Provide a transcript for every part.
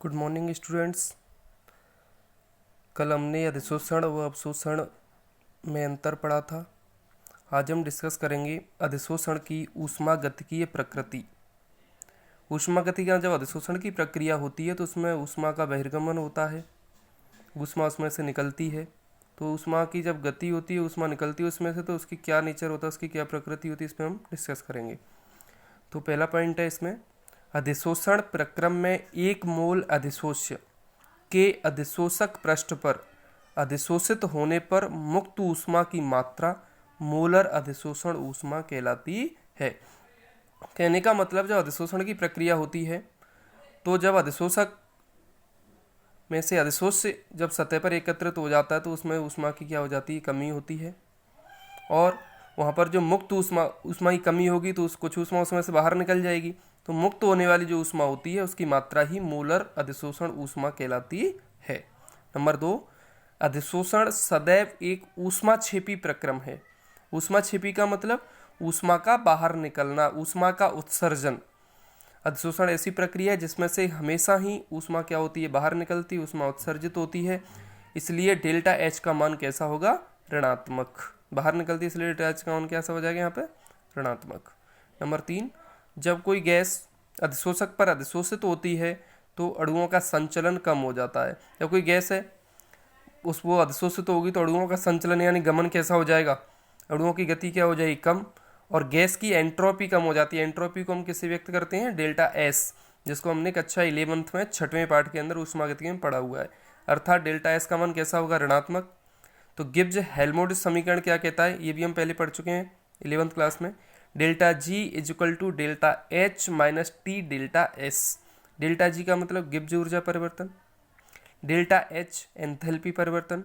Good morning students. कल हमने अधिशोषण व अवशोषण में अंतर पढ़ा था। आज हम डिस्कस करेंगे अधिशोषण की ऊष्मागतिकीय प्रकृति। ऊष्मागतिकी जब अधिशोषण की प्रक्रिया होती है तो उसमें ऊष्मा का बहिर्गमन होता है, ऊष्मा उसमें से निकलती है। तो ऊष्मा की जब गति होती है, ऊष्मा निकलती है उसमें से, तो उसकी क्या नेचर होता है, उसकी क्या प्रकृति होती है, इस पर हम डिस्कस करेंगे। तो पहला पॉइंट है इसमें, अधिशोषण प्रक्रम में एक मोल अधिशोष्य के अधिशोषक पृष्ठ पर अधिशोषित होने पर मुक्त ऊष्मा की मात्रा मोलर अधिशोषण ऊष्मा कहलाती है। कहने का मतलब, जब अधिशोषण की प्रक्रिया होती है तो जब अधिशोषक में से अधिशोष्य जब सतह पर एकत्रित हो जाता है तो उसमें ऊष्मा की क्या हो जाती है, कमी होती है। और वहाँ पर जो मुक्त ऊष्मा की कमी होगी तो कुछ ऊष्मा उसमें से बाहर निकल जाएगी। तो मुक्त होने वाली जो ऊष्मा होती है उसकी मात्रा ही मोलर अधिशोषण ऊष्मा कहलाती है। नंबर 2, अधिशोषण सदैव एक ऊष्माक्षेपी प्रक्रम है। ऊष्माक्षेपी का मतलब ऊष्मा का बाहर निकलना, ऊष्मा का उत्सर्जन। अधिशोषण ऐसी प्रक्रिया है जिसमें से हमेशा ही ऊष्मा क्या होती है, बाहर निकलती है, ऊष्मा उत्सर्जित होती है। इसलिए डेल्टा एच का मान कैसा होगा, ऋणात्मक। बाहर निकलती है इसलिए डेल्टा एच का मान कैसा हो जाएगा यहाँ पे, ऋणात्मक। नंबर 3, जब कोई गैस अधिशोषक पर अधिशोषित होती है तो अणुओं का संचलन कम हो जाता है। जब कोई गैस है वो अधिशोषित होगी तो अणुओं का संचलन यानी गमन कैसा हो जाएगा, अणुओं की गति क्या हो जाएगी, कम। और गैस की एंट्रोपी कम हो जाती है। एंट्रोपी को हम किससे व्यक्त करते हैं, डेल्टा एस, जिसको हमने कक्षा 11th में 6वें पाठ के अंदर ऊष्मागतिकी में पढ़ा हुआ है। अर्थात डेल्टा एस का मान कैसा होगा, ऋणात्मक। तो गिब्स हेल्महोल्ट्ज़ समीकरण क्या कहता है, ये भी हम पहले पढ़ चुके हैं 11th क्लास में। Delta G is equal to delta H minus T delta S. Delta G का मतलब गिब्स ऊर्जा परिवर्तन, डेल्टा एच एंथैल्पी परिवर्तन,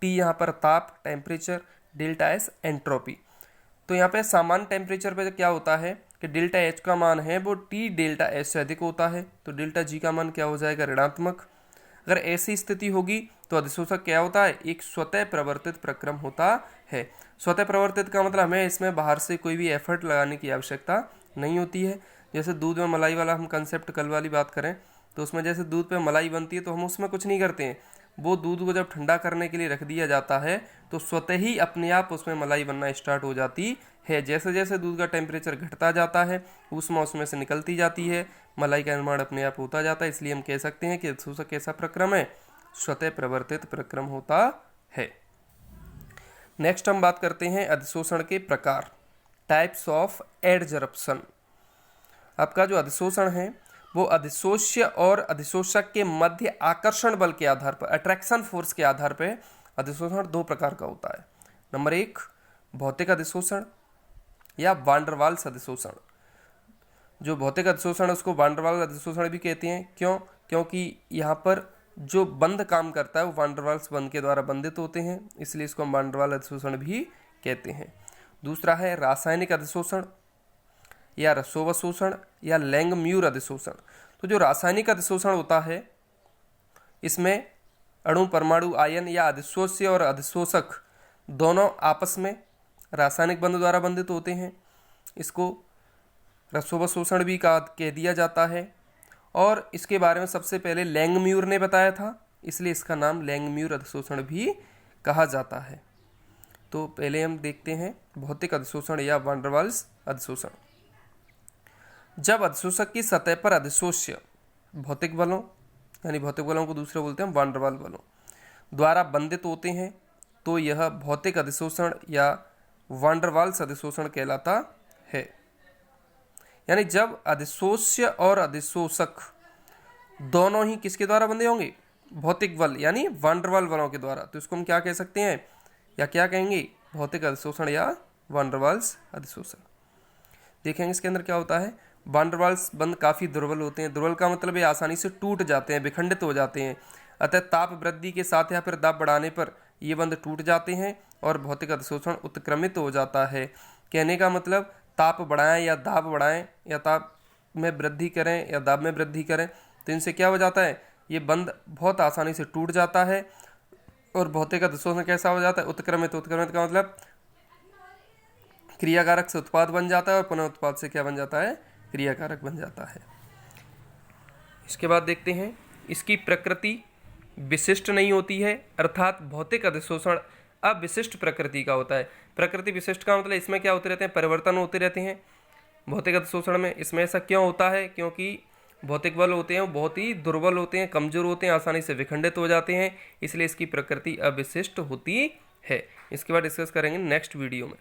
टी यहाँ पर ताप टेम्परेचर, डेल्टा एस एंट्रोपी। तो यहाँ पे सामान्य टेम्परेचर पे क्या होता है कि डेल्टा एच का मान है वो टी डेल्टा एस से अधिक होता है, तो डेल्टा जी का मान क्या हो जाएगा, ऋणात्मक। अगर ऐसी स्थिति होगी तो अधिशोषक क्या होता है, एक स्वतः प्रवर्तित प्रक्रम होता है। स्वतः प्रवर्तित का मतलब हमें इसमें बाहर से कोई भी एफर्ट लगाने की आवश्यकता नहीं होती है। जैसे दूध में मलाई वाला हम कंसेप्ट कल वाली बात करें तो उसमें जैसे दूध पे मलाई बनती है तो हम उसमें कुछ नहीं करते हैं, वो दूध को जब ठंडा करने के लिए रख दिया जाता है तो स्वतः ही अपने आप उसमें मलाई बनना स्टार्ट हो जाती है। जैसे जैसे दूध का टेम्परेचर घटता जाता है ऊष्मा उसमें से निकलती जाती है, मलाई का निर्माण अपने आप होता जाता है। इसलिए हम कह सकते हैं कि अधिशोषक कैसा प्रक्रम है, स्वतः प्रवर्तित प्रक्रम होता है। नेक्स्ट हम बात करते हैं अधिशोषण के प्रकार, टाइप्स ऑफ एडजरप्शन। आपका जो अधिशोषण है वो अधिशोष्य और अधिशोषक के मध्य आकर्षण बल के आधार पर, अट्रैक्शन फोर्स के आधार पर अधिशोषण दो प्रकार का होता है। नंबर 1, भौतिक अधिशोषण या वान डर वाल्स अधिशोषण। जो भौतिक अधिशोषण है उसको वान डर वाल्स अधिशोषण भी कहते हैं। क्यों, क्योंकि यहाँ पर जो बंध काम करता है वो वान डर वाल्स बंध के द्वारा बंधित होते हैं, इसलिए इसको हम वान डर वाल्स अधिशोषण भी कहते हैं। दूसरा है रासायनिक अधिशोषण या रसोवशोषण या लैंगम्यूर अधिशोषण। तो जो रासायनिक अधिशोषण होता है इसमें अणु परमाणु आयन या अधिशोष्य और अधिशोषक दोनों आपस में रासायनिक बंध द्वारा बंधित होते हैं। इसको रसोवशोषण भी कह दिया जाता है और इसके बारे में सबसे पहले लैंगम्यूर ने बताया था, इसलिए इसका नाम लैंगम्यूर अधिशोषण भी कहा जाता है। तो पहले हम देखते हैं भौतिक अधिशोषण या वान डर वाल्स अधिशोषण। जब अधिशोषक की सतह पर अधिशोष्य भौतिक बलों, यानी भौतिक बलों को दूसरे बोलते हैं वान डर वाल्स बलों, द्वारा बंधित होते हैं तो यह भौतिक अधिशोषण या वान डर वाल्स अधिशोषण कहलाता है। यानी जब अधिशोष्य और अधिशोषक दोनों ही किसके द्वारा बंधे होंगे, भौतिक बल यानी वान डर वाल्स बलों के द्वारा, तो इसको हम क्या कह सकते हैं या क्या कहेंगे, भौतिक अधिशोषण या वान डर वाल्स अधिशोषण। देखेंगे इसके अंदर क्या होता है। वान डर वाल्स बंध काफ़ी दुर्बल होते हैं। दुर्बल का मतलब ये आसानी से टूट जाते हैं, विखंडित हो जाते हैं। अतः ताप वृद्धि के साथ या फिर दाब बढ़ाने पर ये बंध टूट जाते हैं और भौतिक अधिशोषण उत्क्रमित हो जाता है। कहने का मतलब ताप बढ़ाएं या दाब बढ़ाएं या ताप में वृद्धि करें या दाब में वृद्धि करें तो इनसे क्या हो जाता है, ये बंध बहुत आसानी से टूट जाता है और भौतिक अधिशोषण कैसा हो जाता है, उत्क्रमित। उत्क्रमित का मतलब क्रियाकारक से उत्पाद बन जाता है और पुनः उत्पाद से क्या बन जाता है, क्रियाकारक बन जाता है। इसके बाद देखते हैं इसकी प्रकृति विशिष्ट नहीं होती है, अर्थात भौतिक अधिशोषण अविशिष्ट प्रकृति का होता है। प्रकृति विशिष्ट का मतलब इसमें क्या होते रहते हैं, परिवर्तन होते रहते हैं भौतिक अधिशोषण में। इसमें ऐसा क्यों होता है, क्योंकि भौतिक बल होते हैं वो बहुत ही दुर्बल होते हैं, कमजोर होते हैं, आसानी से विखंडित हो जाते हैं, इसलिए इसकी प्रकृति अविशिष्ट होती है। इसके बाद डिस्कस करेंगे नेक्स्ट वीडियो में।